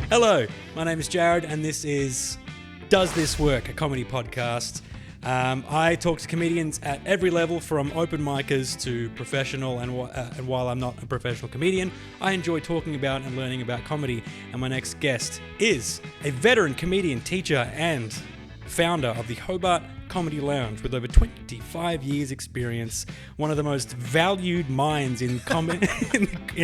Hello, my name is Jared, and this is Does This Work, a comedy podcast. I talk to comedians at every level, from open micers to professional, and while I'm not a professional comedian, I enjoy talking about and learning about comedy. And my next guest is a veteran comedian, teacher, and founder of the Hobart Comedy Lounge with over 25 years experience, one of the most valued minds in in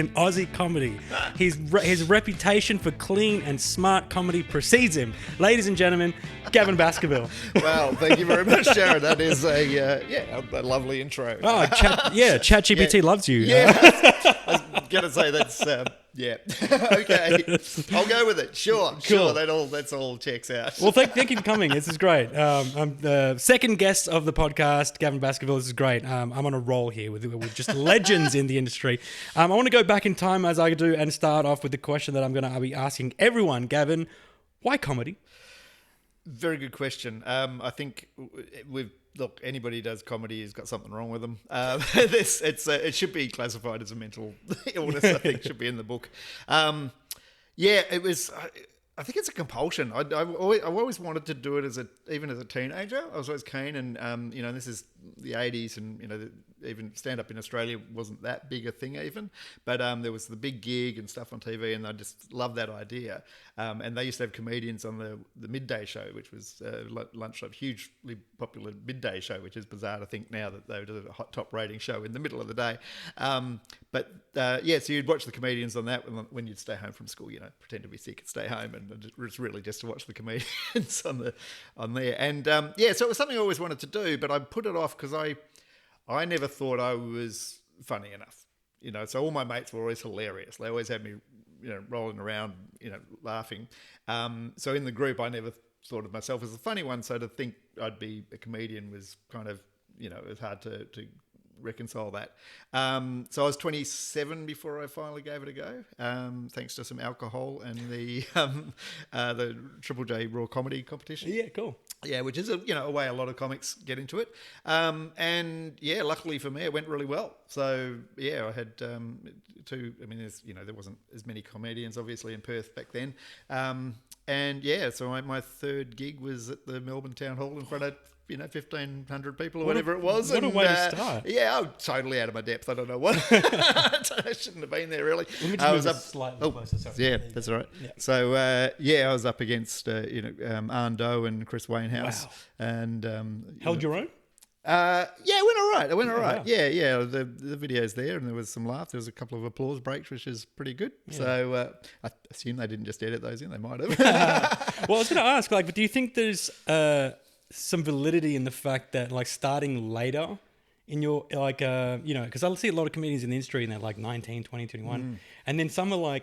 Aussie comedy. His reputation for clean and smart comedy precedes him. Ladies and gentlemen, Gavin Baskerville. Wow, thank you very much, Jared. That is a lovely intro. Oh, ChatGPT loves you. Yeah, I was going to say that's... Okay, I'll go with it. Sure. That's all checks out. Well, thank you for coming. This is great. I'm the second guest of the podcast, Gavin Baskerville. This is great. I'm on a roll here with just legends in the industry. I want to go back in time, as I do, and start off with the question that I'm going to be asking everyone. Gavin, why comedy? Very good question. I think anybody who does comedy has got something wrong with them. It should be classified as a mental illness. I think should be in the book. It was. I think it's a compulsion. I've always wanted to do it even as a teenager. I was always keen, and this is the 80s, and even stand up in Australia wasn't that big a thing even, but there was the big gig and stuff on TV, and I just loved that idea. And they used to have comedians on the midday show, which was lunchtime, hugely popular midday show, which is bizarre to think now that they did a hot top rating show in the middle of the day. So you'd watch the comedians on that when you'd stay home from school, pretend to be sick and stay home, and it was really just to watch the comedians on there. And so it was something I always wanted to do, but I put it off because I never thought I was funny enough. So all my mates were always hilarious. They always had me, rolling around, laughing. So in the group, I never thought of myself as the funny one. So to think I'd be a comedian was kind of, it was hard to reconcile that. So I was 27 before I finally gave it a go, thanks to some alcohol and the Triple J Raw Comedy competition. Yeah, cool. Yeah, which is a way a lot of comics get into it. Luckily for me, it went really well. So I had two. I mean, there wasn't as many comedians obviously in Perth back then. So my third gig was at the Melbourne Town Hall in front of 1,500 people or whatever it was. What a way to start. Yeah, I'm totally out of my depth. I don't know what. I shouldn't have been there, really. I was up slightly closer. Sorry. Yeah, that's all right. Yeah. So, I was up against, Arndo and Chris Wainhouse. Wow. And... Held your own? It went all right. Wow. Yeah. The video's there, and there was some laugh. There was a couple of applause breaks, which is pretty good. Yeah. So I assume they didn't just edit those in. They might have. Well, I was going to ask, but do you think there's some validity in the fact that starting later in your because I see a lot of comedians in the industry and they're 19, 20, 21, and then some are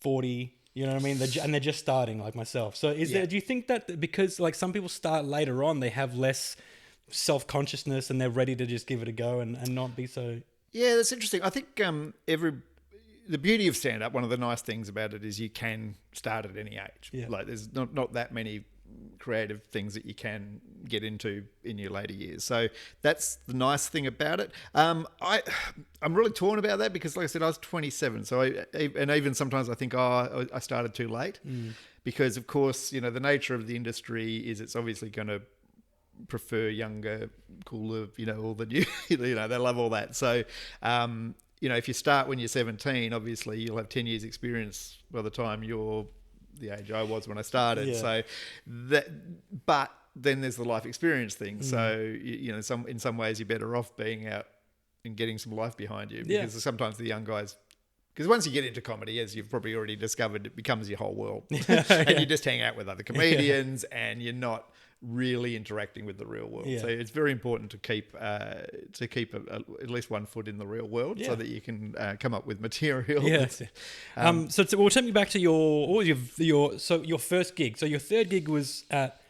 40, you know what I mean, and they're just starting, like myself. So do you think that because some people start later on, they have less self-consciousness and they're ready to just give it a go and not be so... Yeah, that's interesting. I think the beauty of stand-up, one of the nice things about it is you can start at any age. Yeah. There's not that many creative things that you can get into in your later years. So that's the nice thing about it. I'm really torn about that because, like I said, I was 27. So even sometimes I think, I started too late because, of course, the nature of the industry is it's obviously going to prefer younger, cooler, all the new, they love all that. So, if you start when you're 17, obviously you'll have 10 years experience by the time you're the age I was when I started. Yeah. So but then there's the life experience thing. So, in some ways you're better off being out and getting some life behind you because sometimes the young guys, because once you get into comedy, as you've probably already discovered, it becomes your whole world. And you just hang out with other comedians and you're not really interacting with the real world. Yeah. So it's very important to keep at least one foot in the real world so that you can come up with material. Yeah. So we'll take me back to your first gig. So your third gig was at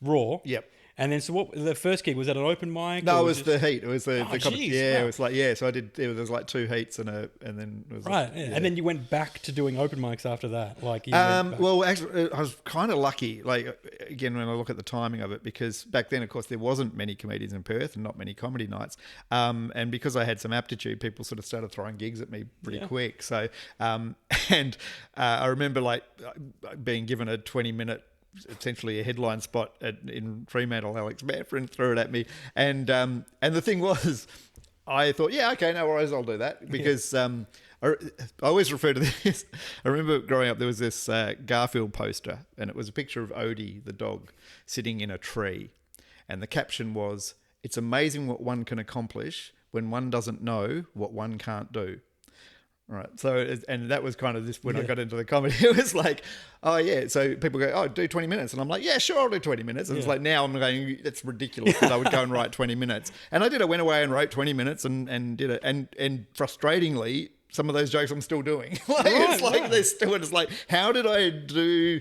Raw. Yep. And then, so what? The first gig, was that an open mic? No, or it was the heat. It was the geez, yeah. wow. It was like so I did. There was like 2 heats and then it was Right, yeah. And then you went back to doing open mics after that. Like, well, actually, I was kind of lucky. Like again, when I look at the timing of it, because back then, of course, there wasn't many comedians in Perth and not many comedy nights. And because I had some aptitude, people sort of started throwing gigs at me pretty quick. So, I remember like being given a 20-minute. Essentially a headline spot in Fremantle. Alex Manfred threw it at me, and the thing was, I thought, yeah, okay, no worries, I'll do that, because I always refer to this. I remember growing up, there was this Garfield poster, and it was a picture of Odie the dog sitting in a tree, and the caption was, "It's amazing what one can accomplish when one doesn't know what one can't do." Right. So, and that was kind of this when I got into the comedy. It was like, oh, yeah. So people go, oh, do 20 minutes. And I'm like, yeah, sure, I'll do 20 minutes. And it's like, now I'm going, that's ridiculous that I would go and write 20 minutes. And I did. I went away and wrote 20 minutes and did it. And frustratingly, some of those jokes I'm still doing. They're still, it's like, how did I do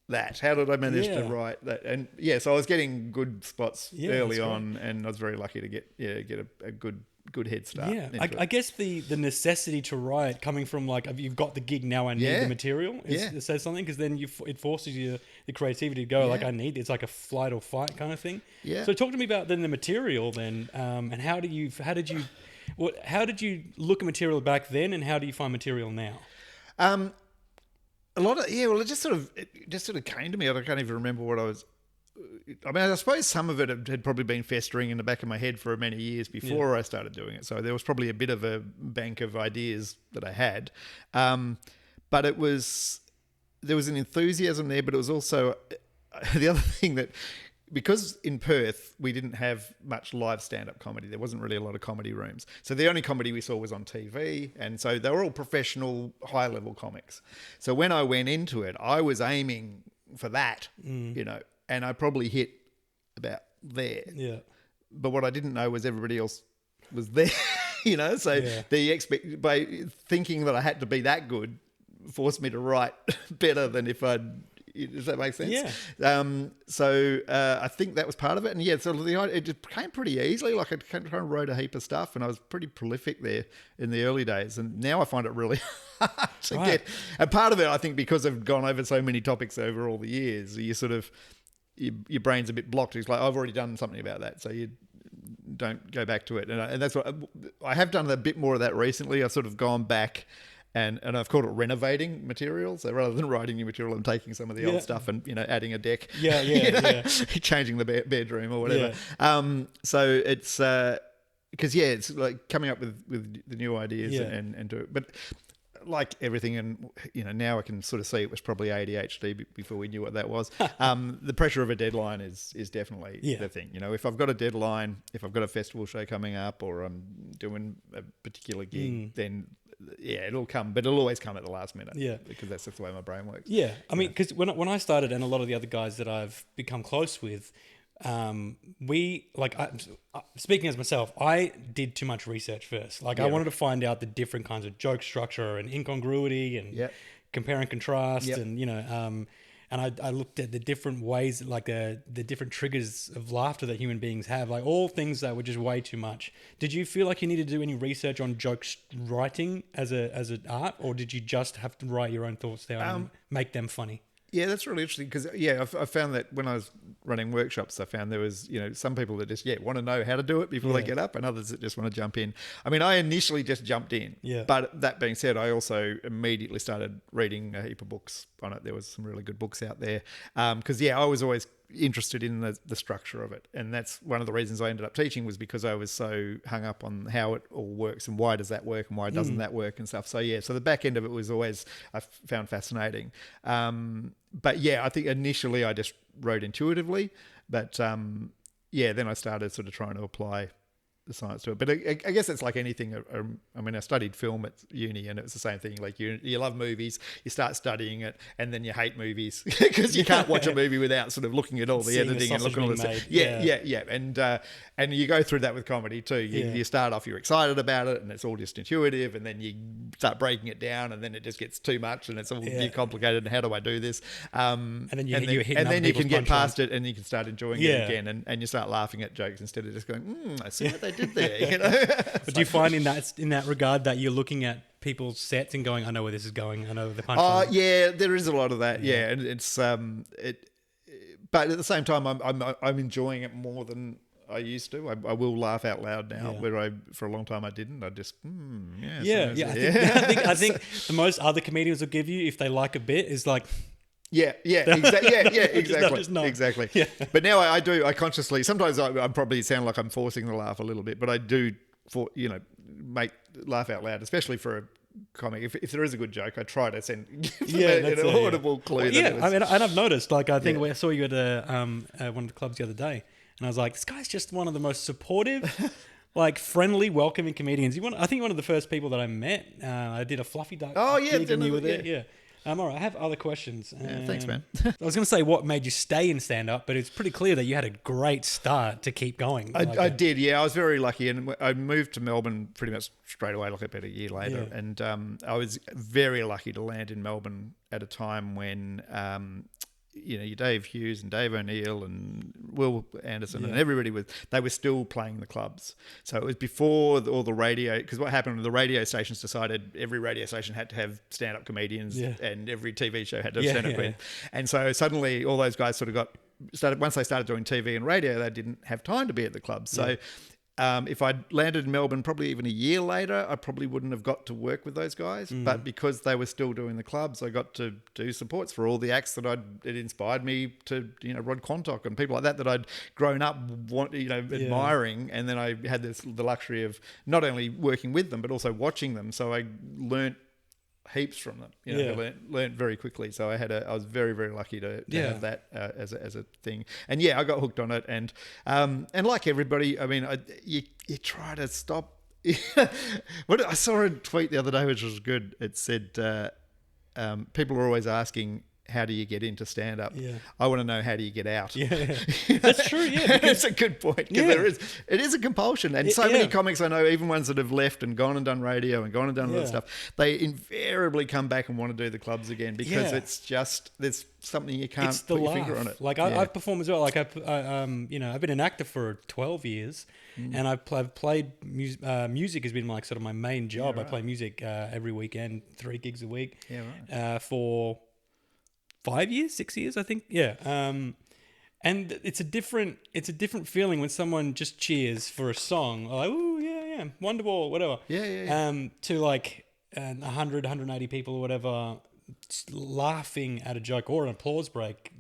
that? How did I manage to write that? And so I was getting good spots early on, and I was very lucky to get a good head start. Yeah, I guess the necessity to write coming from like, you've got the gig, now I need the material, it says something, because then it forces you, the creativity to go like, I need, it's like a flight or fight kind of thing. Yeah. So talk to me about then the material then, and how did you look at material back then, and how do you find material now? A lot of it just sort of came to me. I can't even remember what I was. I mean, I suppose some of it had probably been festering in the back of my head for many years before I started doing it. So there was probably a bit of a bank of ideas that I had, but there was an enthusiasm there. But it was also the other thing that, because in Perth we didn't have much live stand-up comedy, there wasn't really a lot of comedy rooms. So the only comedy we saw was on TV, and so they were all professional, high-level comics. So when I went into it, I was aiming for that, and I probably hit about there. Yeah. But what I didn't know was everybody else was there, So by thinking that I had to be that good forced me to write better than if I'd. Does that make sense? Yeah. So I think that was part of it, and so it just came pretty easily. Like I kind of wrote a heap of stuff, and I was pretty prolific there in the early days. And now I find it really hard to get. And part of it, I think, because I've gone over so many topics over all the years, you sort of your brain's a bit blocked. It's like, I've already done something about that, so you don't go back to it. And that's what I have done a bit more of that recently. I've sort of gone back. And I've called it renovating material. So rather than writing new material, I'm taking some of the old stuff and, adding a deck. Changing the bedroom or whatever. So it's because it's like coming up with the new ideas and do it. But like everything, and now I can sort of see it was probably ADHD before we knew what that was. The pressure of a deadline is definitely the thing. If I've got a deadline, if I've got a festival show coming up, or I'm doing a particular gig, then it'll come, but it'll always come at the last minute. Yeah, because that's just the way my brain works. Yeah, I mean, because when I started, and a lot of the other guys that I've become close with, speaking as myself, I did too much research first. I wanted to find out the different kinds of joke structure and incongruity and compare and contrast, and I looked at the different ways, like the different triggers of laughter that human beings have, like all things that were just way too much. Did you feel like you needed to do any research on joke writing as an art, or did you just have to write your own thoughts down and make them funny? Yeah, that's really interesting, because I found that when I was running workshops, I found there was some people that just want to know how to do it before they get up, and others that just want to jump in. I mean, I initially just jumped in, but that being said, I also immediately started reading a heap of books on it. There was some really good books out there, because I was always interested in the structure of it, and that's one of the reasons I ended up teaching, was because I was so hung up on how it all works and why does that work and why doesn't that work and stuff. So so the back end of it was always, I found fascinating. But I think initially I just wrote intuitively, but then I started sort of trying to apply science to it. But I guess it's like anything. I mean, I studied film at uni, and it was the same thing. Like you love movies, you start studying it, and then you hate movies because you can't watch a movie without sort of looking at all the editing and looking at all the stuff. Yeah. And you go through that with comedy too. You start off, you're excited about it, and it's all just intuitive, and then you start breaking it down, and then it just gets too much, and it's all complicated. And how do I do this? And then you can get past it, and you can start enjoying it again, and you start laughing at jokes instead of just going, I see what they did there. You know. But do you find in that regard that you're looking at people's sets and going, I know where this is going, I know where the punchline. Yeah, there is a lot of that. Yeah, and it's but at the same time, I'm enjoying it more than I used to. I will laugh out loud now, where for a long time I didn't. I just I think the most other comedians will give you if they like a bit is like. Exactly. Yeah. But now I do. I consciously. Sometimes I probably sound like I'm forcing the laugh a little bit, but I do, make laugh out loud, especially for a comic. If there is a good joke, I try to send an audible clue. Well, I mean, and I've noticed. Like, I think I saw you at one of the clubs the other day, and I was like, this guy's just one of the most supportive. Like friendly, welcoming comedians. I think one of the first people that I met. I did a Fluffy Duck. Oh yeah, gig and you were there. Yeah. All right, I have other questions. Thanks, man. I was going to say what made you stay in stand-up, but it's pretty clear that you had a great start to keep going. I did, yeah. I was very lucky, and I moved to Melbourne pretty much straight away, like about a year later. Yeah. And I was very lucky to land in Melbourne at a time when... your Dave Hughes and Dave O'Neill and Will Anderson and everybody they were still playing the clubs. So it was before all the radio, because what happened, the radio stations decided every radio station had to have stand-up comedians and every TV show had to have stand-up comedians. And so suddenly all those guys sort of once they started doing TV and radio, they didn't have time to be at the clubs. So if I'd landed in Melbourne probably even a year later, I probably wouldn't have got to work with those guys. But because they were still doing the clubs, I got to do supports for all the acts that it inspired me to, Rod Quantock and people like that I'd grown up admiring. And then I had the luxury of not only working with them, but also watching them. So I learnt heaps from them. I learned very quickly. So I was very, very lucky to have that as a thing. And I got hooked on it. And like everybody, I mean, you try to stop. I saw a tweet the other day which was good. It said people are always asking, how do you get into stand-up? Yeah. I want to know, how do you get out? Yeah. That's true, yeah. That's a good point, because it is a compulsion. And so many comics I know, even ones that have left and gone and done radio and gone and done other stuff, they invariably come back and want to do the clubs again, because it's just, there's something you can't put your finger on it. Like I've performed as well. Like I've been an actor for 12 years and I've played music. Music has been like sort of my main job. I play music every weekend, 3 gigs a week for 5 years, 6 years, I think. Yeah. And it's a different feeling when someone just cheers for a song, like, oh yeah, Wonderwall, whatever. To like 100, 180 people or whatever, just laughing at a joke or an applause break.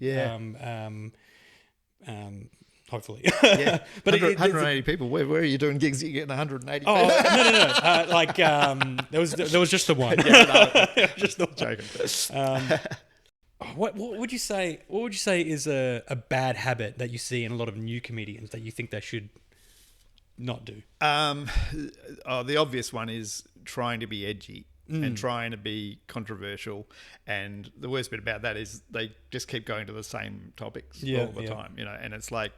Hopefully. But 180 people. Where are you doing gigs that you're getting 180 people? No. Like there was just the one. Just the one. Joking. What would you say? What would you say is a bad habit that you see in a lot of new comedians that you think they should not do? The obvious one is trying to be edgy and trying to be controversial. And the worst bit about that is they just keep going to the same topics all the time. And it's like,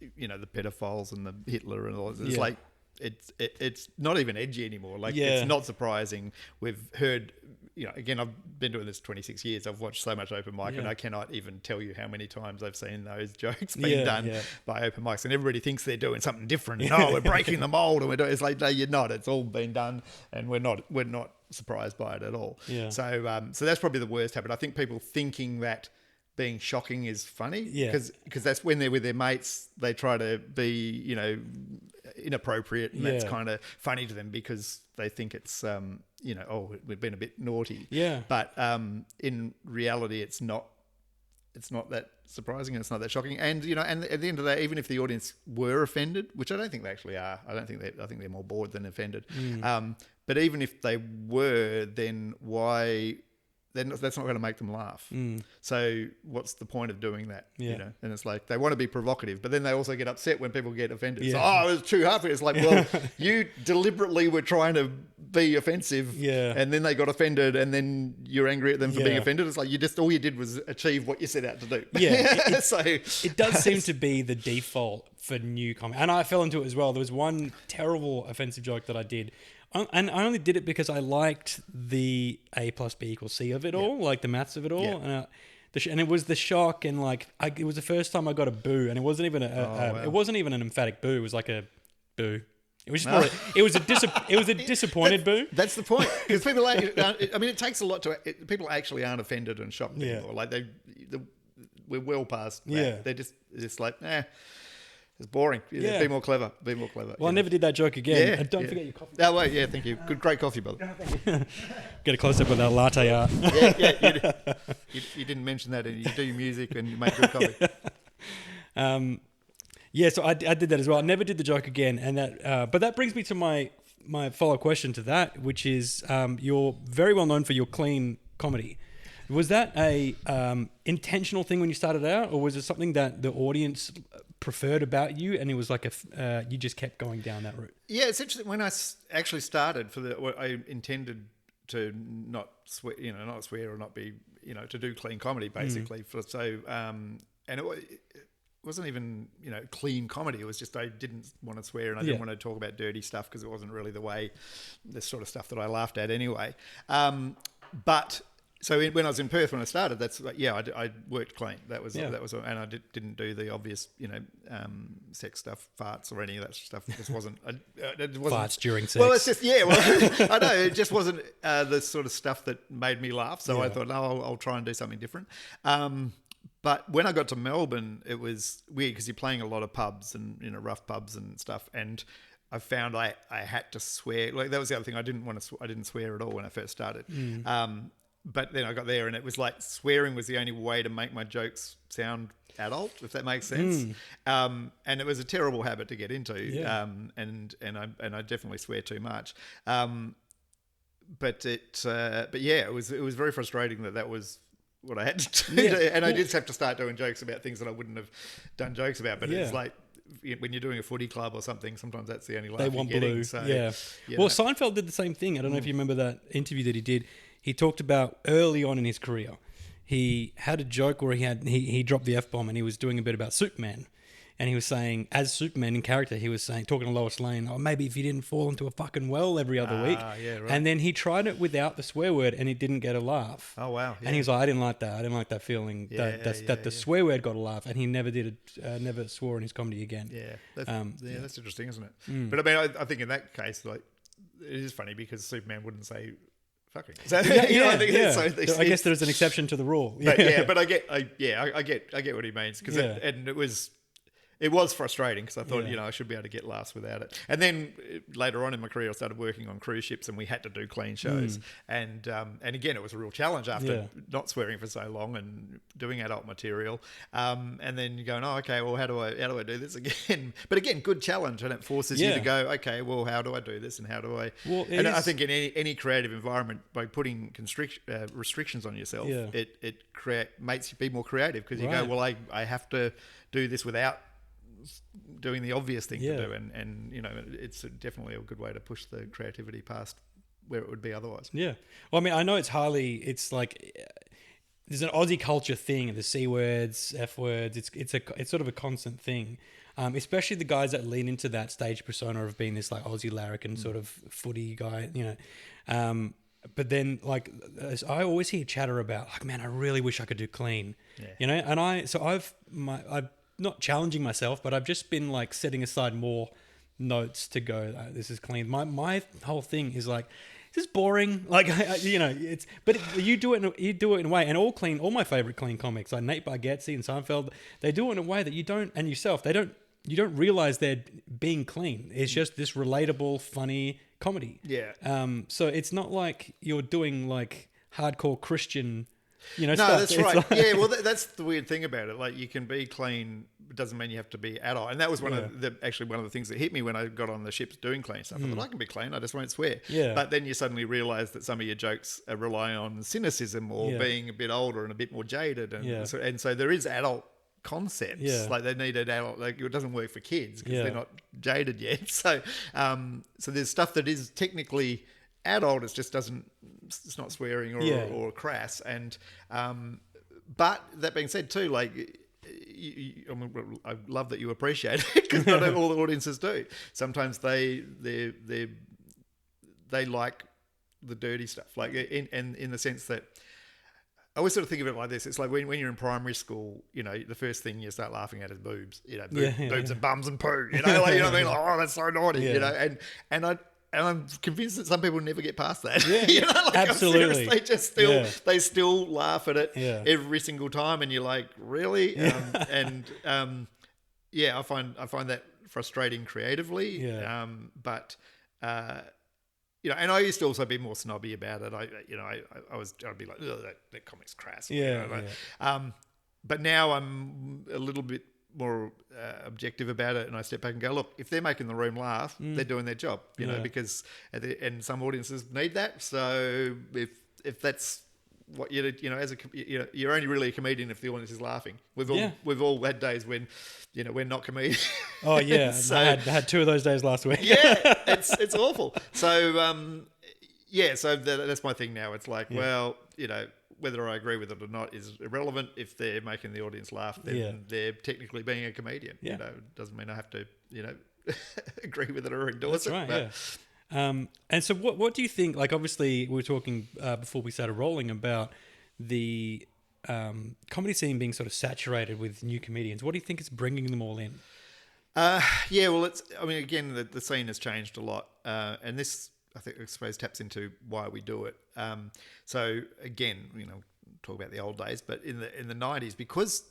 the pedophiles and the Hitler and all this. It's like it's not even edgy anymore. Like it's not surprising. We've heard. Again, I've been doing this 26 years. I've watched so much open mic, and I cannot even tell you how many times I've seen those jokes being done by open mics. And everybody thinks they're doing something different. No, we're breaking the mold, and we're doing. It's like, no, you're not. It's all been done, and we're not surprised by it at all. Yeah. So that's probably the worst habit. I think people thinking that being shocking is funny, because that's when they're with their mates, they try to be inappropriate, and that's kind of funny to them because they think it's we've been a bit naughty. Yeah. But in reality, it's not that surprising, and it's not that shocking. And and at the end of the day, even if the audience were offended, which I don't think they actually are, I think they're more bored than offended. But even if they were, then why then that's not going to make them laugh. So what's the point of doing that? Yeah. You know, and it's like they want to be provocative, but then they also get upset when people get offended. Yeah. So, it was too hard for you. It's like, well, you deliberately were trying to be offensive, and then they got offended, and then you're angry at them for being offended. It's like all you did was achieve what you set out to do. Yeah, so it does seem to be the default for new comedy, and I fell into it as well. There was one terrible offensive joke that I did. And I only did it because I liked the A plus B equals C of it all, like the maths of it all. And, and it was the shock, and like it was the first time I got a boo, and it wasn't even it wasn't even an emphatic boo. It was like a boo. It was just it was a disappointed boo. That's the point, because people. I mean, it takes a lot to. People actually aren't offended and shocked anymore. Like we're well past that. Yeah, they're just like, it's boring. Yeah. Be more clever. Well, I never did that joke again. And don't forget your coffee. Oh, wait, thank you. Great coffee, brother. Get a close-up with our latte art. You didn't mention that. You do music and you make good coffee. So I did that as well. I never did the joke again. And but that brings me to my follow-up question to that, which is you're very well known for your clean comedy. Was that a intentional thing when you started out, or was it something that the audience preferred about you, and it was like you just kept going down that route? Yeah, it's interesting. When I actually started I intended to not swear, not swear or not be, to do clean comedy basically. And it wasn't even clean comedy. It was just I didn't want to swear, and I didn't want to talk about dirty stuff because it wasn't really the sort of stuff that I laughed at anyway. But so when I was in Perth when I started, I worked clean. That was, and I didn't do the obvious, sex stuff, farts or any of that stuff. It just wasn't. Farts during sex. Well, it's just I know it just wasn't the sort of stuff that made me laugh. So I thought, no, I'll try and do something different. But when I got to Melbourne, it was weird because you're playing a lot of pubs and rough pubs and stuff, and I found I had to swear. Like that was the other thing. I didn't swear at all when I first started. But then I got there, and it was like swearing was the only way to make my jokes sound adult, if that makes sense. And it was a terrible habit to get into. And I definitely swear too much. But it was very frustrating that was what I had to do. And I just have to start doing jokes about things that I wouldn't have done jokes about. But it's like, when you're doing a footy club or something, sometimes that's the only laugh they want you're getting. Blue. So, Well, Seinfeld did the same thing. I don't know if you remember that interview that he did. He talked about early on in his career, he had a joke where he dropped the F-bomb, and he was doing a bit about Superman. And he was saying, as Superman in character, he was saying, talking to Lois Lane, maybe if you didn't fall into a fucking well every other week. Yeah, right. And then he tried it without the swear word, and he didn't get a laugh. Oh, wow. Yeah. And he was like, I didn't like that. I didn't like that feeling that the swear word got a laugh, and he never never swore in his comedy again. Yeah, that's interesting, isn't it? But I mean, I think in that case, like, it is funny because Superman wouldn't say fucking. So, I guess there's an exception to the rule. But I get what he means because it was frustrating because I thought, I should be able to get laughs without it. And then later on in my career, I started working on cruise ships, and we had to do clean shows. And again, it was a real challenge after not swearing for so long and doing adult material. And then you're going, okay, well, how do I do this again? But again, good challenge, and it forces you to go, okay, well, how do I do this, and how do I? Well, I think in any creative environment, by putting restrictions on yourself, it makes you be more creative because you go, well, I have to do this without doing the obvious thing to do, and it's definitely a good way to push the creativity past where it would be otherwise. Well, I mean, I know it's like there's an Aussie culture thing, the C words, F words. It's sort of a constant thing, especially the guys that lean into that stage persona of being this like Aussie larrikin sort of footy guy, but then, like, I always hear chatter about, like, man, I really wish I could do clean, and I've not challenging myself, but I've just been like setting aside more notes to go, this is clean. My whole thing is like, this is boring. Like, but you do it in a way, and all my favorite clean comics, like Nate Bargatze and Seinfeld, they do it in a way that you don't realize they're being clean. It's just this relatable, funny comedy. So it's not like you're doing like hardcore Christian, no, stuff. that's right. Like, well, that's the weird thing about it. Like, you can be clean, doesn't mean you have to be adult. And that was one of the things that hit me when I got on the ships doing clean stuff. I thought, I can be clean, I just won't swear. Yeah. But then you suddenly realise that some of your jokes are relying on cynicism or being a bit older and a bit more jaded. And so there is adult concepts. Like they need an adult, like it doesn't work for kids because they're not jaded yet. So so there's stuff that is technically adult, it's not swearing or crass. And but that being said too, like I love that you appreciate it because not all the audiences do. Sometimes they like the dirty stuff, like in the sense that I always sort of think of it like this. It's like when you're in primary school, you know, the first thing you start laughing at is boobs, you know, boobs and bums and poo, you know, like, you know what I mean? Like, oh, that's so naughty, you know, and I'm convinced that some people never get past that. Yeah, you know, like absolutely. They just they still laugh at it every single time, and you're like, really? I find that frustrating creatively. But you know, and I used to also be more snobby about it. I'd be like, oh, that comic's crass. But now I'm a little bit more objective about it, and I step back and go, look, if they're making the room laugh, they're doing their job, you know, because and some audiences need that. So if that's what you know, as you're only really a comedian if the audience is laughing. We've all had days when, you know, we're not comedians. Oh yeah, so, I had 2 of those days last week. It's awful. So so that's my thing now. It's like, well, you know, whether I agree with it or not is irrelevant. If they're making the audience laugh, then they're technically being a comedian. You know, it doesn't mean I have to, you know, agree with it or endorse That's it. Right, and so what do you think, like obviously we were talking before we started rolling about the comedy scene being sort of saturated with new comedians. What do you think is bringing them all in? Well, again, the scene has changed a lot. And this, I suppose, taps into why we do it. So again, you know, talk about the old days, but in the 90s, because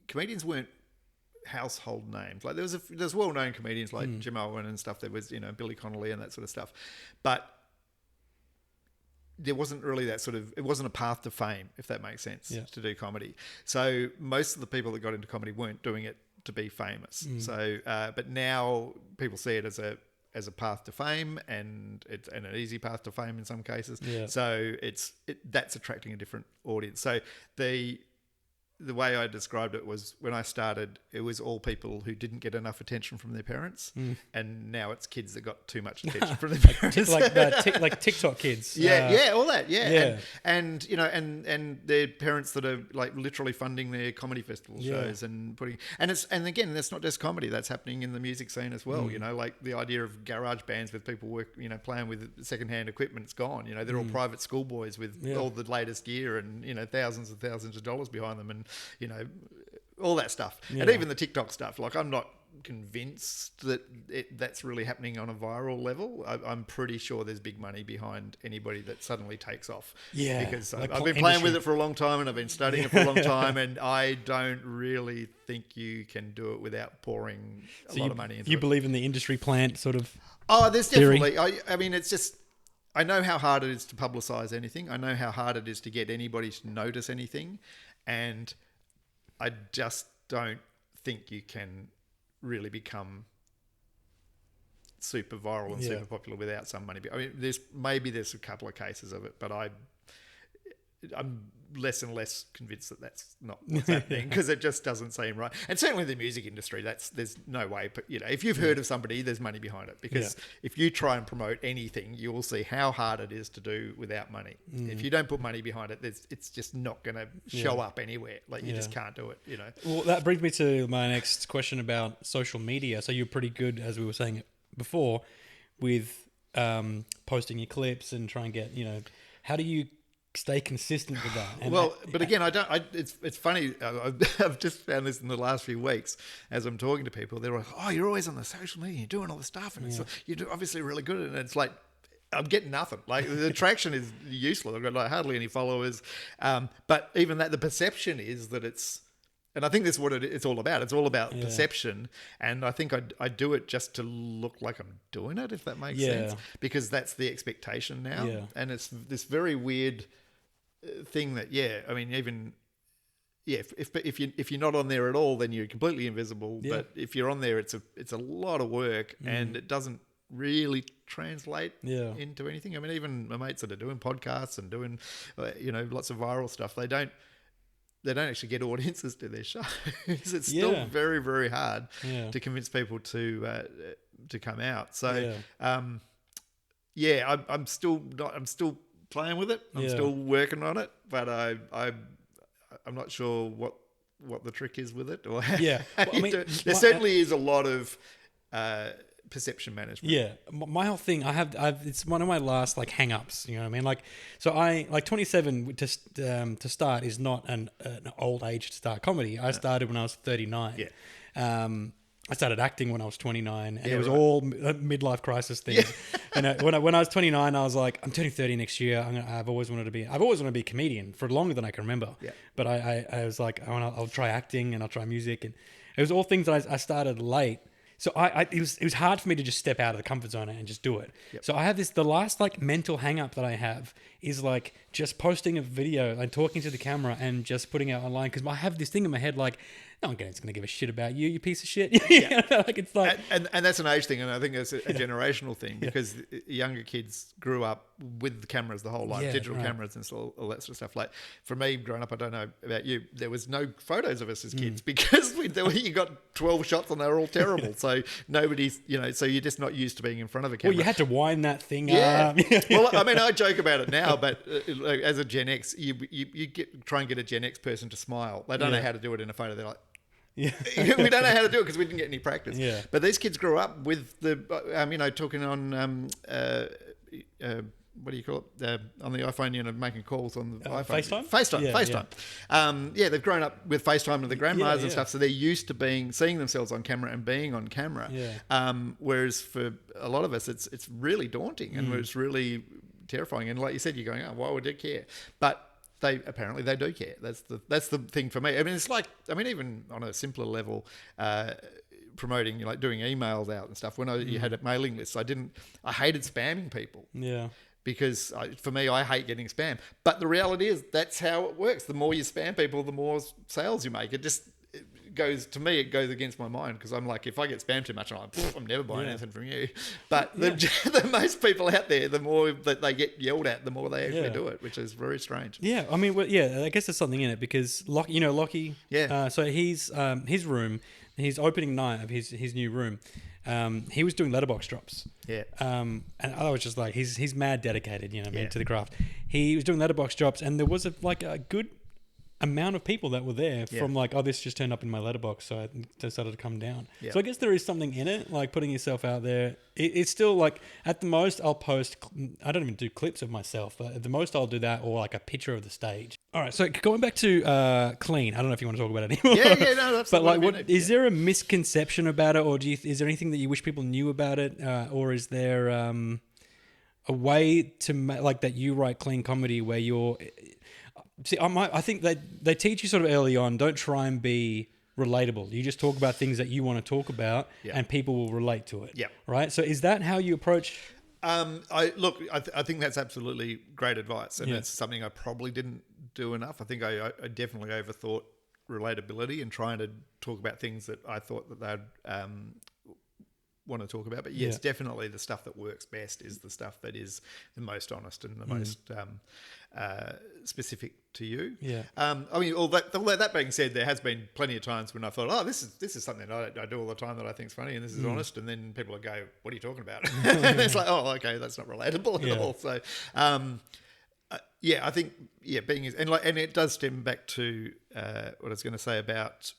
comedians weren't household names. Like there's well-known comedians like Jim Owen and stuff. There was, you know, Billy Connolly and that sort of stuff. But there wasn't really that sort of, it wasn't a path to fame, if that makes sense, to do comedy. So most of the people that got into comedy weren't doing it to be famous. So, but now people see it as a path to fame, and it's an easy path to fame in some cases. So that's attracting a different audience. So the way I described it was, when I started, it was all people who didn't get enough attention from their parents, and now it's kids that got too much attention from their parents, like TikTok kids. All that, and you know, and their parents that are like literally funding their comedy festival shows and putting, and again, that's not just comedy, that's happening in the music scene as well. You know, like the idea of garage bands with people playing with secondhand equipment, it's gone. You know, they're all private schoolboys with all the latest gear and, you know, thousands and thousands of dollars behind them, and, you know, all that stuff. And even the TikTok stuff, like, I'm not convinced that that's really happening on a viral level. I'm pretty sure there's big money behind anybody that suddenly takes off. Because like I've been playing with it for a long time, and I've been studying it for a long time, and I don't really think you can do it without pouring a lot of money into it. You believe in the industry plant sort of there's theory? Definitely. I mean, it's just, I know how hard it is to publicise anything. I know how hard it is to get anybody to notice anything. And I just don't think you can really become super viral and super popular without some money. I mean, there's a couple of cases of it, but I'm less and less convinced that that's not what's happening, because it just doesn't seem right. And certainly the music industry, there's no way. But, you know, if you've heard of somebody, there's money behind it, because if you try and promote anything, you will see how hard it is to do without money. If you don't put money behind it, it's just not going to show up anywhere. Like, you just can't do it, you know. Well, that brings me to my next question about social media. So you're pretty good, as we were saying before, with posting your clips and try and get, you know, how do you stay consistent with that? And but again, it's funny. I've just found this in the last few weeks as I'm talking to people. They're like, "Oh, you're always on the social media, you're doing all the stuff, and you're obviously really good at it." And it's like, I'm getting nothing. Like, the traction is useless. I've got like hardly any followers. But even that, the perception is that it's, and I think that's what it's all about. It's all about perception. And I think I do it just to look like I'm doing it, if that makes sense, because that's the expectation now. And it's this very weird thing that, I mean, even yeah, if you're not on there at all, then you're completely invisible. Yeah. But if you're on there, it's a lot of work, and it doesn't really translate into anything. I mean, even my mates that are doing podcasts and doing, lots of viral stuff, they don't actually get audiences to their shows. It's still very, very hard to convince people to come out. So, I'm still playing with it. I'm still working on it, but I'm not sure what the trick is with it, or how Well, I mean, there certainly is a lot of perception management. Yeah, my whole thing, it's one of my last like hang-ups. You know what I mean? Like, so I 27 to start is not an old age to start comedy. I started when I was 39. Yeah. I started acting when I was 29, and it was all midlife crisis things. And when I was 29, I was like, I'm turning 30 next year. I've always wanted to be a comedian for longer than I can remember. Yeah. But I was like, I'll try acting and I'll try music, and it was all things that I started late. So it was hard for me to just step out of the comfort zone and just do it. Yep. So I have the last like mental hang up that I have is like just posting a video and talking to the camera and just putting it online, because I have this thing in my head like, no one's going to give a shit about you piece of shit. Like it's like, and that's an age thing, and I think it's a generational thing, because younger kids grew up with the cameras the whole life, digital cameras and all that sort of stuff. Like for me, growing up, I don't know about you, there was no photos of us as kids because you got 12 shots and they were all terrible. So nobody's, so you're just not used to being in front of a camera. Well, you had to wind that thing up. Yeah. Well, I mean, I joke about it now, but as a Gen X, you try and get a Gen X person to smile. They don't know how to do it in a photo. They're like, we don't know how to do it because we didn't get any practice. Yeah. But these kids grew up with the, talking on, what do you call it? On the iPhone, making calls on the iPhone. FaceTime. They've grown up with FaceTime and the grandmas and stuff, so they're used to seeing themselves on camera and being on camera. Yeah. Whereas for a lot of us, it's really daunting and it's really terrifying. And like you said, you're going, oh, why would they care? But they do care. That's the thing for me. I mean, it's like, even on a simpler level, promoting, doing emails out and stuff. When you had a mailing list, I hated spamming people. Yeah. Because for me, I hate getting spam. But the reality is that's how it works. The more you spam people, the more sales you make. It goes against my mind, because I'm like, if I get spammed too much, I'm never buying anything from you. But the most people out there, the more that they get yelled at, the more they actually do it, which is very strange. Yeah, I mean, I guess there's something in it, because Lockie. Yeah. So he's his room, his opening night of his new room. He was doing letterbox drops. Yeah. And I was just like, he's mad dedicated, to the craft. He was doing letterbox drops, and there was a good amount of people that were there from like, oh, this just turned up in my letterbox, so I decided to come down. Yeah. So I guess there is something in it, like putting yourself out there. It's still like, at the most I'll post, I don't even do clips of myself, but at the most I'll do that, or like a picture of the stage. All right, so going back to Clean, I don't know if you want to talk about it anymore. No, that's but like, is there a misconception about it, or is there anything that you wish people knew about it, or is there a way to like that you write clean comedy where you're... See, I think that they teach you sort of early on, don't try and be relatable. You just talk about things that you want to talk about, and people will relate to it. Yeah. Right? So is that how you approach... I think that's absolutely great advice, and it's something I probably didn't do enough. I think I definitely overthought relatability and trying to talk about things that I thought that they'd want to talk about. But yes, definitely the stuff that works best is the stuff that is the most honest and the most specific to you. Yeah. All that being said, there has been plenty of times when I thought, oh, this is something that I do all the time that I think is funny, and this is honest, and then people will go, what are you talking about? And it's like, oh, okay, that's not relatable at all. So, I think being and it does stem back to what I was going to say about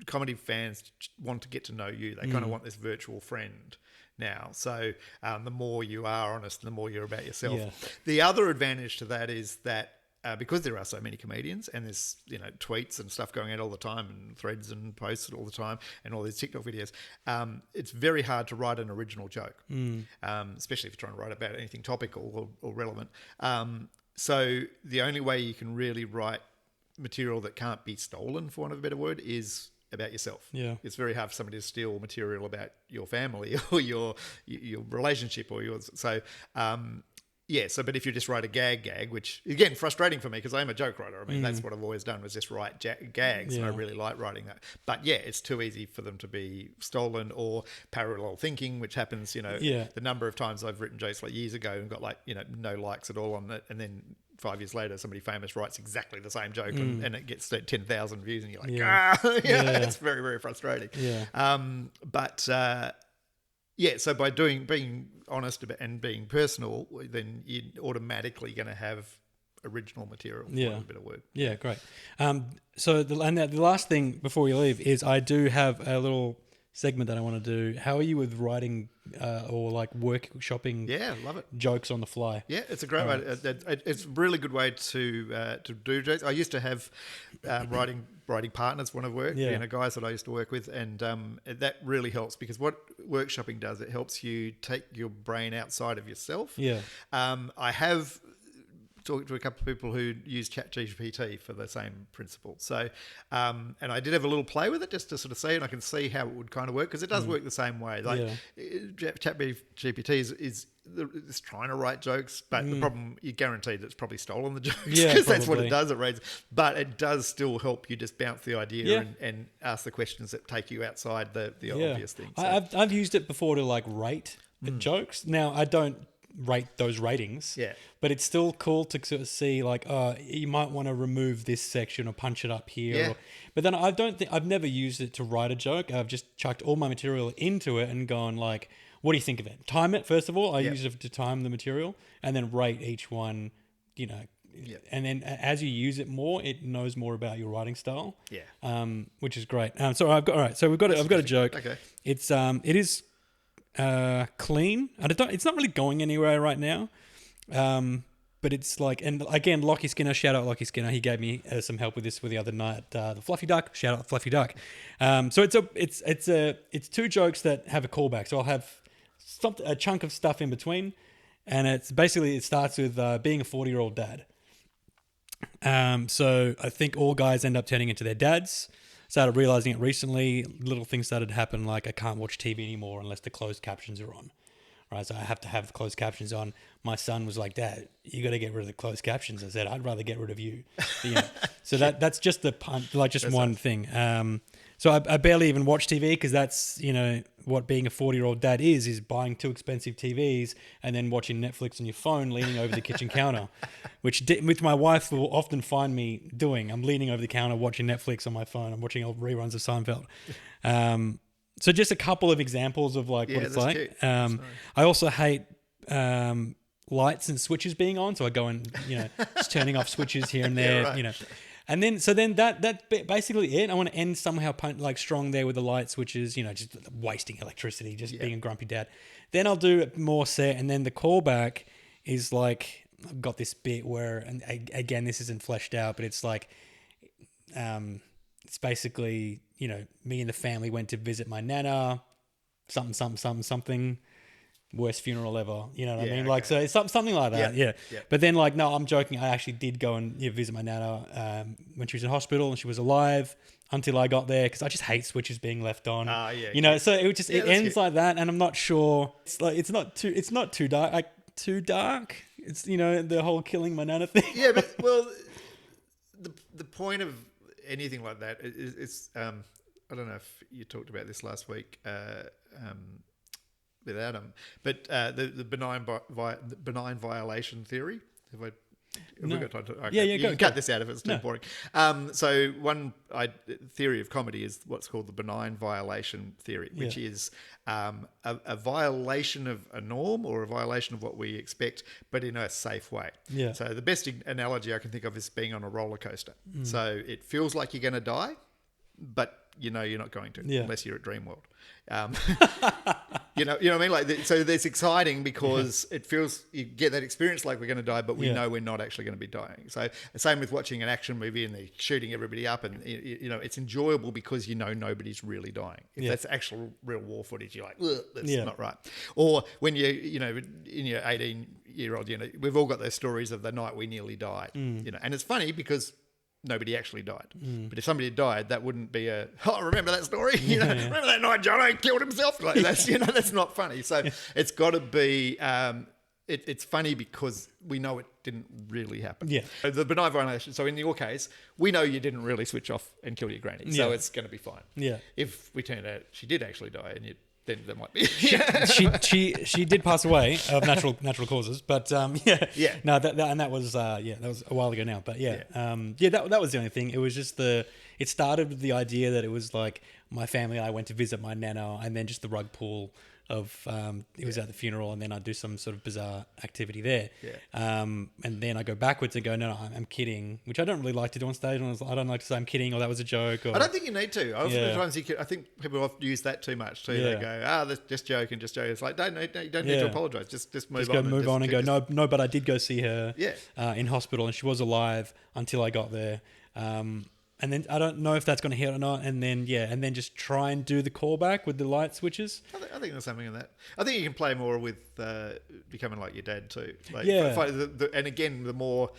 comedy fans want to get to know you. They kind of want this virtual friend now. So the more you are honest, the more you're about yourself. Yeah. The other advantage to that is that because there are so many comedians, and there's tweets and stuff going out all the time, and threads and posts all the time, and all these TikTok videos, it's very hard to write an original joke, especially if you're trying to write about anything topical or relevant. So the only way you can really write material that can't be stolen, for want of a better word, is about yourself. Yeah. It's very hard for somebody to steal material about your family or your relationship or yours. So Yeah, so but if you just write a gag, which again frustrating for me because I'm a joke writer. I mean, that's what I've always done was just write gags, and I really like writing that. But yeah, it's too easy for them to be stolen or parallel thinking, which happens. The number of times I've written jokes like years ago and got like no likes at all on it, and then 5 years later somebody famous writes exactly the same joke and it gets 10,000 views, and you're like, it's very, very frustrating. So by being honest and being personal, then you're automatically going to have original material for a bit of work. Yeah, great. So the last thing before we leave is I do have a little segment that I want to do. How are you with writing or like workshopping? Yeah, love it. Jokes on the fly. Yeah, it's a great way. It's a really good way to do jokes. I used to have writing partners when I worked, guys that I used to work with, and that really helps because what workshopping does, it helps you take your brain outside of yourself. Yeah. I have talked to a couple of people who use ChatGPT for the same principle. So, and I did have a little play with it just to sort of see, and I can see how it would kind of work because it does work the same way. Like ChatGPT is trying to write jokes, but the problem, you're guaranteed it's probably stolen the jokes because that's what it does. It reads, but it does still help you just bounce the idea and ask the questions that take you outside the obvious things. So. I've used it before to like rate jokes. Now I don't rate those ratings, but it's still cool to sort of see like, you might want to remove this section or punch it up here. But then I've never used it to write a joke. I've just chucked all my material into it and gone like, what do you think of it? Time it, first of all. I use it to time the material and then rate each one, and then as you use it more, it knows more about your writing style. Which is great. So I've got a joke. Okay. It is clean. It's not really going anywhere right now. But it's like, and again, Lockie Skinner, shout out Lockie Skinner. He gave me some help with this the other night. The Fluffy Duck, shout out Fluffy Duck. So it's two jokes that have a callback. So I'll have a chunk of stuff in between, and it starts with being a 40-year-old dad. So I think all guys end up turning into their dads. Started realizing it recently. Little things started to happen, like I can't watch TV anymore unless the closed captions are on. Right, so I have to have the closed captions on. My son was like, "Dad, you got to get rid of the closed captions." I said, "I'd rather get rid of you." So that's just one thing. So I barely even watch TV because that's what being a 40-year-old dad is buying two expensive TVs and then watching Netflix on your phone, leaning over the kitchen counter, which my wife will often find me doing. I'm leaning over the counter watching Netflix on my phone. I'm watching old reruns of Seinfeld. So just a couple of examples of like what it's like. I also hate lights and switches being on, so I go and just turning off switches here and there, And then that's basically it. I want to end somehow strong there with the light switches, just wasting electricity, just being a grumpy dad. Then I'll do it more set, and then the callback is like I've got this bit where, and again this isn't fleshed out, but it's like it's basically, me and the family went to visit my nana, something, worst funeral ever. You know what I mean? Okay. Like, so it's something like that. Yeah. But then no, I'm joking. I actually did go and visit my nana when she was in hospital and she was alive until I got there because I just hate switches being left on. So it ends like that, and I'm not sure. It's like it's not too dark. Too dark. It's the whole killing my nana thing. Yeah, but the point of anything like that is I don't know if you talked about this last week with Adam, but the benign violation theory. Have we got time to? Okay. You can cut this out if it's too boring. So one theory of comedy is what's called the benign violation theory, which is a violation of a norm or a violation of what we expect, but in a safe way. Yeah. So the best analogy I can think of is being on a roller coaster. So it feels like you're going to die, but you're not going to unless you're at Dreamworld. You know what I mean? Like, so that's exciting because it feels you get that experience like we're going to die, but we know we're not actually going to be dying. So the same with watching an action movie and they're shooting everybody up, and it's enjoyable because nobody's really dying. If that's actual real war footage, you're like, ugh, that's not right. Or when you in your 18-year-old, we've all got those stories of the night we nearly died. And it's funny because nobody actually died. But if somebody had died, that wouldn't be remember that story? Remember that night Jono killed himself? Like that's that's not funny. So it's got to be it's funny because we know it didn't really happen. Yeah. The benign violation. So in your case, we know you didn't really switch off and kill your granny. So it's going to be fine. Yeah. If we turned out she did actually die, and then there might be. She did pass away of natural causes, but Yeah. No, that was that was a while ago now. But that was the only thing. It was just it started with the idea that it was like my family and I went to visit my nana, and then just the rug pull of it was at the funeral, and then I'd do some sort of bizarre activity there. And then I go backwards and go, no, I'm kidding, which I don't really like to do on stage. I don't like to say I'm kidding or that was a joke. Or, I don't think you need to. Oftentimes I think people often use that too much too. They go, that's just joking, just joking. It's like, you don't need to apologise. Just move on. Move on and go, no, but I did go see her in hospital and she was alive until I got there. And then I don't know if that's going to hit or not. And then just try and do the callback with the light switches. I think there's something in that. I think you can play more with becoming like your dad too. Like, and again, the more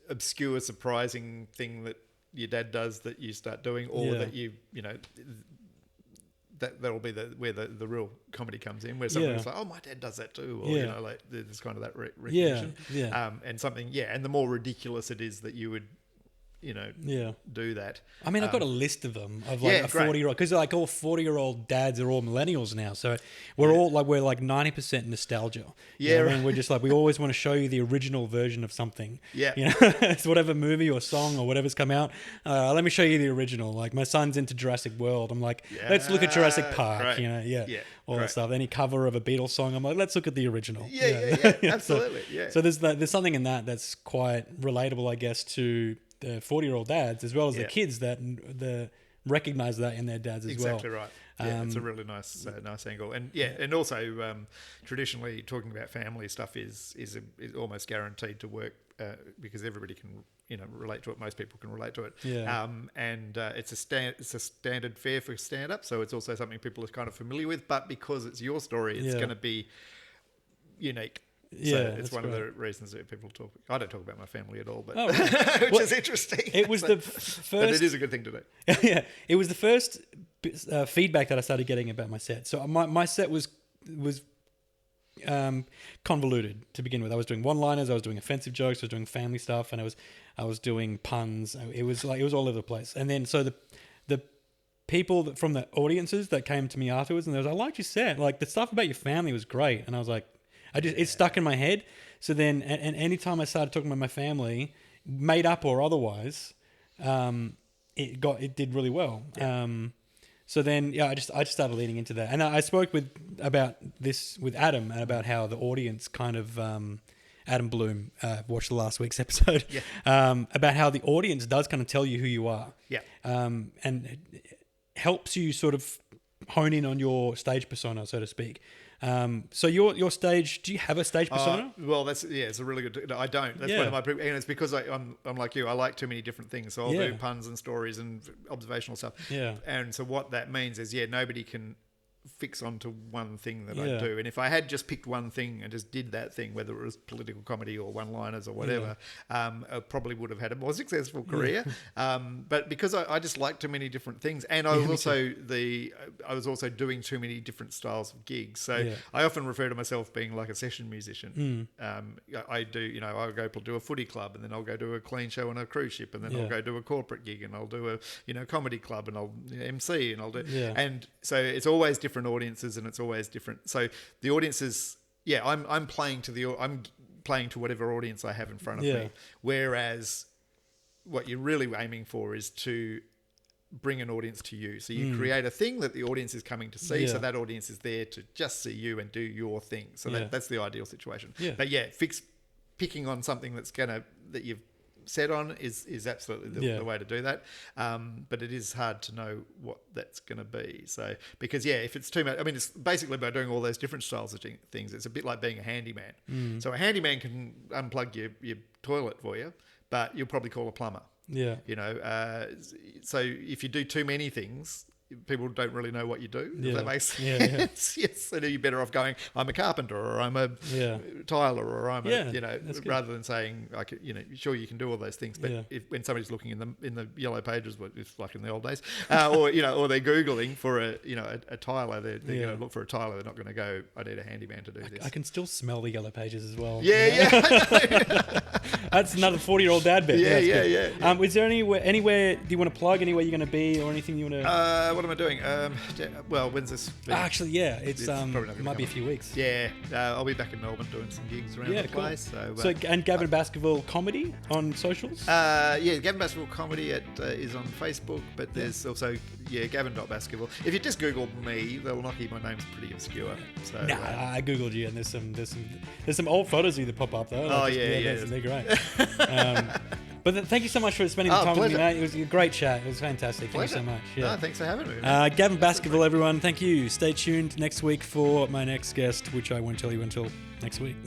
obscure, surprising thing that your dad does that you start doing, or that you know. That'll be where the real comedy comes in, where someone's like, oh, my dad does that too, or you know, like there's kind of that recognition. And something, and the more ridiculous it is that you would, you know, do that. I mean, I've got a list of them of like a 40-year-old, because like all 40-year-old dads are all millennials now, so we're all like 90% nostalgia. I mean, we're just like, we always want to show you the original version of something. You know, it's whatever movie or song or whatever's come out. Let me show you the original. Like my son's into Jurassic World. I'm like, let's look at Jurassic Park. You know, all that stuff. Any cover of a Beatles song, I'm like, let's look at the original. Absolutely. So there's something in that's quite relatable, I guess, to the 40-year-old dads as well as the kids that recognize that in their dads as well. Exactly right. It's a really nice angle, and and also traditionally talking about family stuff is almost guaranteed to work because everybody can relate to it. Most people can relate to it. And it's a standard fare for stand up, so it's also something people are kind of familiar with. But because it's your story, it's going to be unique. So it's one of the reasons that people talk. I don't talk about my family at all, but which is interesting. It was the first, but it is a good thing to do. It was the first feedback that I started getting about my set. So my set was convoluted to begin with. I was doing one-liners, I was doing offensive jokes, I was doing family stuff, and I was doing puns. It was all over the place. And then so the people from the audiences that came to me afterwards, and they was, I liked your set. Like the stuff about your family was great, and I was like. It stuck in my head. So then, and anytime I started talking about my family, made up or otherwise, it did really well. So then, I just started leaning into that, and I spoke about this with Adam about how the audience kind of Adam Bloom watched the last week's episode about how the audience does kind of tell you who you are, and it helps you sort of hone in on your stage persona, so to speak. So your stage, do you have a stage persona? Well, it's a really good. I don't. That's one of my, and it's because I'm like you. I like too many different things, so I'll do puns and stories and observational stuff. And so what that means is, nobody can fix onto one thing that I do. And if I had just picked one thing and just did that thing, whether it was political comedy or one-liners or whatever, I probably would have had a more successful career. But because I just like too many different things, and I was also doing too many different styles of gigs. So I often refer to myself being like a session musician. I do, I'll go do a footy club, and then I'll go do a clean show on a cruise ship, and then I'll go do a corporate gig, and I'll do a comedy club, and I'll MC, and I'll do, and so it's always different audiences, and it's always different. So the audiences, I'm playing to whatever audience I have in front of me. Whereas what you're really aiming for is to bring an audience to you. So you create a thing that the audience is coming to see. So that audience is there to just see you and do your thing. So that's the ideal situation. But picking on something that you've set on is absolutely the way to do that. But it is hard to know what that's going to be. So, because if it's too much, I mean, it's basically by doing all those different styles of things, it's a bit like being a handyman. So a handyman can unplug your toilet for you, but you'll probably call a plumber. So if you do too many things, people don't really know what you do. Yeah. If that makes sense. Yeah. Yes, so you're better off going, I'm a carpenter, or I'm a tiler, or I'm a, rather than saying, sure you can do all those things, but when somebody's looking in the yellow pages, it's like in the old days, or they're googling for a tiler, they're going to look for a tiler. They're not going to go, I need a handyman to do this. I can still smell the yellow pages as well. Yeah. That's another 40-year-old dad bit. Yeah. Is there anywhere do you want to plug? Anywhere you're going to be, or anything you want to? What am I doing? When's this? Actually, it might be a few weeks. Yeah, I'll be back in Melbourne doing some gigs around the place. So and Gavin Baskerville Comedy on socials. Gavin Baskerville Comedy is on Facebook, but there's also Gavin.Baskerville. If you just Google me, they'll knock you. My name's pretty obscure. So I googled you, and there's some old photos of you that pop up though. They're great. But thank you so much for spending the time with me, mate. It was a great chat. It was fantastic. Thank you so much. Yeah. No, thanks for having me. Gavin Baskerville, everyone. Thank you. Stay tuned next week for my next guest, which I won't tell you until next week.